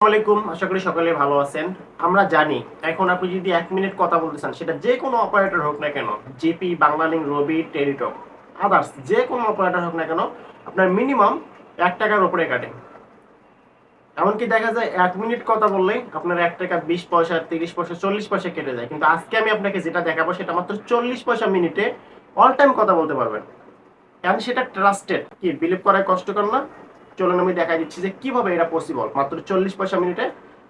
আসসালামাইকুম, আশা করি সকলে ভালো আছেন। আমরা জানি এখন আপনি যদি 1 মিনিট কথা বলতে চান, সেটা যে কোনো অপারেটর হোক না কেন, জিপি, বাংলালিংক, রবি, টেলিটক, আদার্স যে কোনো অপারেটর হোক না কেন, আপনার মিনিমাম 1 টাকার উপরে কাটে। এমনকি দেখা যায় 1 মিনিট কথা বললেই আপনার 1 টাকা 20 পয়সা, 30 পয়সা, 40 পয়সা কেটে যায়। কিন্তু আজকে আমি আপনাকে যেটা দেখাবো সেটা মাত্র 40 পয়সা মিনিটে অল টাইম কথা বলতে পারবেন। কারণ সেটা ট্রাস্টেড। কি বিলিভ করায় কষ্টকর না? চলুন আমি দেখাই দিচ্ছি যে কিভাবে এটা পসিবল মাত্র 40 পয়সা মিনিটে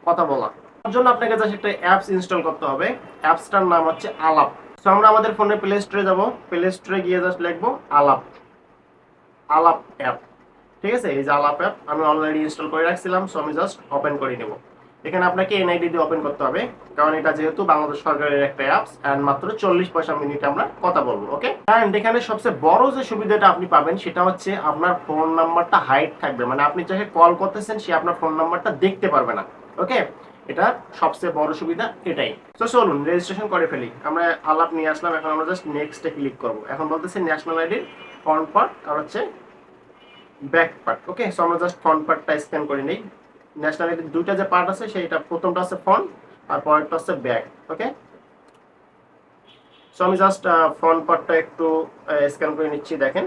কথা বলা। তার জন্য আপনাকে জাস্ট একটা অ্যাপস ইনস্টল করতে হবে। অ্যাপসটার নাম হচ্ছে আলাপ। সো আমরা আমাদের ফোনে প্লে স্টোরে যাব, প্লে স্টোরে গিয়ে জাস্ট লিখবো আলাপ, আলাপ অ্যাপ। ঠিক আছে, এই যে আলাপ অ্যাপ আমি অলরেডি ইনস্টল করে রাখছিলাম। সো আমি জাস্ট ওপেন করে নেব। এখানে আপনাকে এনআইডি দিয়ে ওপেন করতে হবে, কারণ এটা যেহেতু বাংলাদেশ সরকারের একটা অ্যাপস এন্ড মাত্র 40 পয়সা মিনিটে আমরা কথা বলবো। ওকে, এন্ড এখানে সবচেয়ে বড় যে সুবিধাটা আপনি পাবেন সেটা হচ্ছে আপনার ফোন নাম্বারটা হাইড থাকবে, মানে আপনি যাকে কল করতেছেন সে আপনার ফোন নাম্বারটা দেখতে পারবে না। ওকে, এটা সবচেয়ে বড় সুবিধা এটাই। তো চলুন রেজিস্ট্রেশন করে ফেলি। আমরা আলাপ নিয়ে আসলাম, এখন আমরা জাস্ট নেক্সটে ক্লিক করব। এখন বলতেছে ন্যাশনাল আইডির ফ্রন্ট পার্ট আর হচ্ছে ব্যাক পার্ট। ওকে, সো আমরা জাস্ট ফ্রন্ট পার্টটা স্ক্যান করে নেই। ন্যাশনাল আইডির দুইটা যে পার্ট আছে সেইটা প্রথমটা আছে ফ্রন্ট আর পরেরটা হচ্ছে ব্যাক। ওকে, সো আমি জাস্ট ফ্রন্ট পার্টটা একটু স্ক্যান করে নিচ্ছি, দেখেন।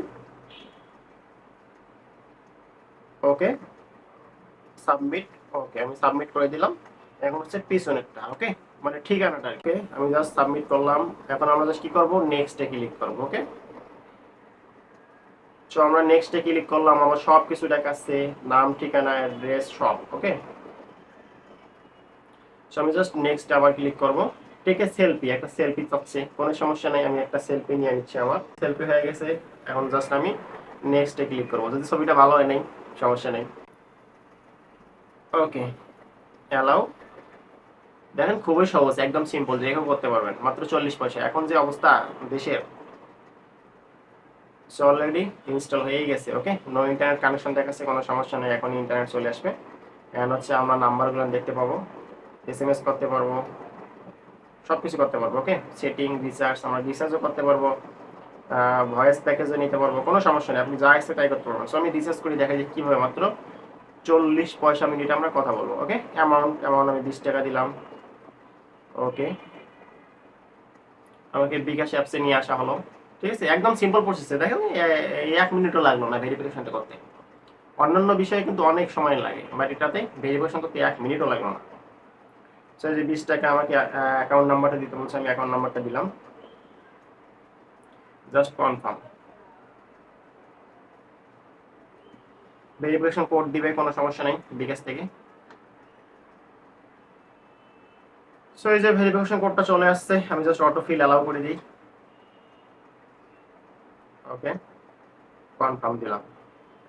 ওকে, সাবমিট। ওকে, আমি সাবমিট করে দিলাম। এখন হচ্ছে পিছনেরটা। ওকে, মানে ঠিকানাটা। ওকে, আমি জাস্ট সাবমিট করলাম। এখন আমরা জাস্ট কি করব, নেক্সটে ক্লিক করব। ওকে, সো আমরা নেক্সটে ক্লিক করলাম। আমার সব কিছু দেখাচ্ছে, নাম, ঠিকানা, অ্যাড্রেস সব। ওকে, সো আমি জাস্ট নেক্সট আবার ক্লিক করব। টেকে সেলফি, একটা সেলফি চাচ্ছে, কোনো সমস্যা নাই, আমি একটা সেলফি নিয়ে নিচ্ছি। আমার সেলফি হয়ে গেছে। এখন জাস্ট আমি নেক্সটে ক্লিক করব। যদি ছবিটা ভালো হয় নাই, সমস্যা নেই। ওকে, অ্যালাউ। দেখেন খুবই সহজ, একদম সিম্পল, যে কেউ করতে পারবেন, মাত্র 40 পয়সা। এখন যে অবস্থা দেশের, সো অলরেডি ইনস্টল হয়ে গেছে। ওকে, নো ইন্টারনেট কানেকশন দেখাচ্ছে, কোনো সমস্যা নেই, এখন ইন্টারনেট চলে আসবে। এখন হচ্ছে আমরা নাম্বারগুলো দেখতে পাবো, এসএমএস করতে পারবো, সবকিছু করতে পারবো। ওকে, সেটিং, রিচার্জ, আমরা রিচার্জও করতে পারবো, ভয়েস প্যাকেজও নিতে পারবো, কোনো সমস্যা নেই, আপনি যা ইচ্ছে তাই করতে পারবেন। সো আমি রিচার্জ করি, দেখা যায় কীভাবে মাত্র 40 পয়সা মিনিট আমরা কথা বলবো। ওকে, অ্যামাউন্ট অ্যামাউন্ট আমি 20 টাকা দিলাম। ওকে, আমাকে বিকাশ অ্যাপসে নিয়ে আসা হলো। ঠিক আছে, একদম সিম্পল প্রসেসে, দেখেন এই 1 মিনিটও লাগলো না ভেরিফিকেশনটা করতে। অন্যান্য বিষয়ে কিন্তু অনেক সময় লাগে, বাট এটাতে ভেরিফিকেশন করতে 1 মিনিটও লাগলো না। সো যে 20 টাকা আমাকে অ্যাকাউন্ট নাম্বারটা দিতে বলছে, আমি অ্যাকাউন্ট নাম্বারটা দিলাম, জাস্ট কনফার্ম। ভেরিফিকেশন কোড দিবে, কোনো সমস্যা নেই, বিকাশ থেকে। সো এই যে ভেরিফিকেশন কোডটা চলে আসছে, আমি জাস্ট অটো ফিল অ্যালাউ করে দিই। ওকে, কনফার্ম দিলাম।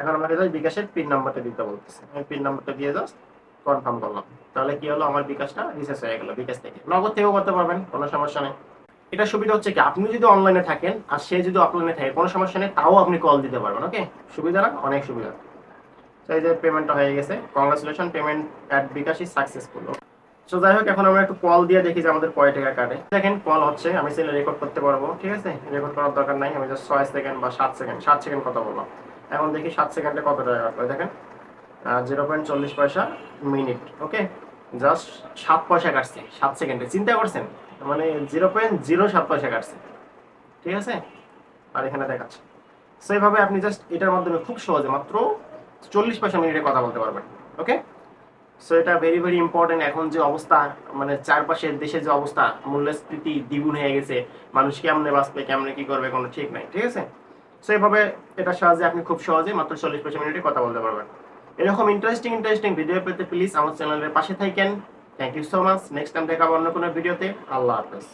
এখন আমাকে জাস্ট বিকাশের পিন নাম্বারটা দিতে বলতেছে, আমি পিন নাম্বারটা দিয়ে জাস্ট কনফার্ম করলাম। তাহলে কি হলো, আমার বিকাশটা রিসেস হয়ে গেল। বিকাশ থেকে নগদ থেকেও করতে পারবেন, কোনো সমস্যা নেই। এটা সুবিধা হচ্ছে কি, আপনি যদি অনলাইনে থাকেন আর সে যদি অফলাইনে থাকে, কোনো সমস্যা নেই, তাও আপনি কল দিতে পারবেন। ওকে, সুবিধা না, অনেক সুবিধা। তো এই যে পেমেন্টটা হয়ে গেছে, congratulation, payment at bKash is successful. So যাই হোক, এখন আমরা একটু কল দিয়ে দেখি যে আমাদের কয় টাকা কাটে। দেখেন কল হচ্ছে, আমি সেটা রেকর্ড করতে পারবো। ঠিক আছে, রেকর্ড করার দরকার নাই, আমি জাস্ট 6 সেকেন্ড বা 7 সেকেন্ড, 7 সেকেন্ড কথা বললাম। এখন দেখি 7 সেকেন্ডে কত টাকা কাটবে। দেখেন 0.40 পয়সা মিনিট। ওকে, জাস্ট 7 পয়সা কাটছে 7 সেকেন্ডে, চিন্তা করছেন? মানে 0.07 পয়সা কাটছে। ঠিক আছে, আর এখানে দেখাচ্ছে। সো এইভাবে আপনি জাস্ট এটার মাধ্যমে খুব সহজে মাত্র 40 পয়সা মিনিটে কথা বলতে পারবেন। ওকে, সো এটা ভেরি ভেরি ইম্পর্টেন্ট। এখন যে অবস্থা, মানে চারপাশের দেশের যে অবস্থা, মূল্যস্ফীতি দ্বিগুণ হয়ে গেছে, মানুষ কেমনে বাঁচবে, কেমনে কি করবে, কোনো ঠিক নাই। ঠিক আছে, সো এইভাবে এটার সাহায্যে আপনি খুব সহজে মাত্র 40 পয়সা মিনিটে কথা বলতে পারবেন। এরকম ইন্টারেস্টিং ইন্টারেস্টিং ভিডিও পেতে প্লিজ আমার চ্যানেলের পাশে থাকেন। Thank you so much. Next time দেখাবো অন্য কোনো ভিডিওতে। আল্লাহ হাফেজ।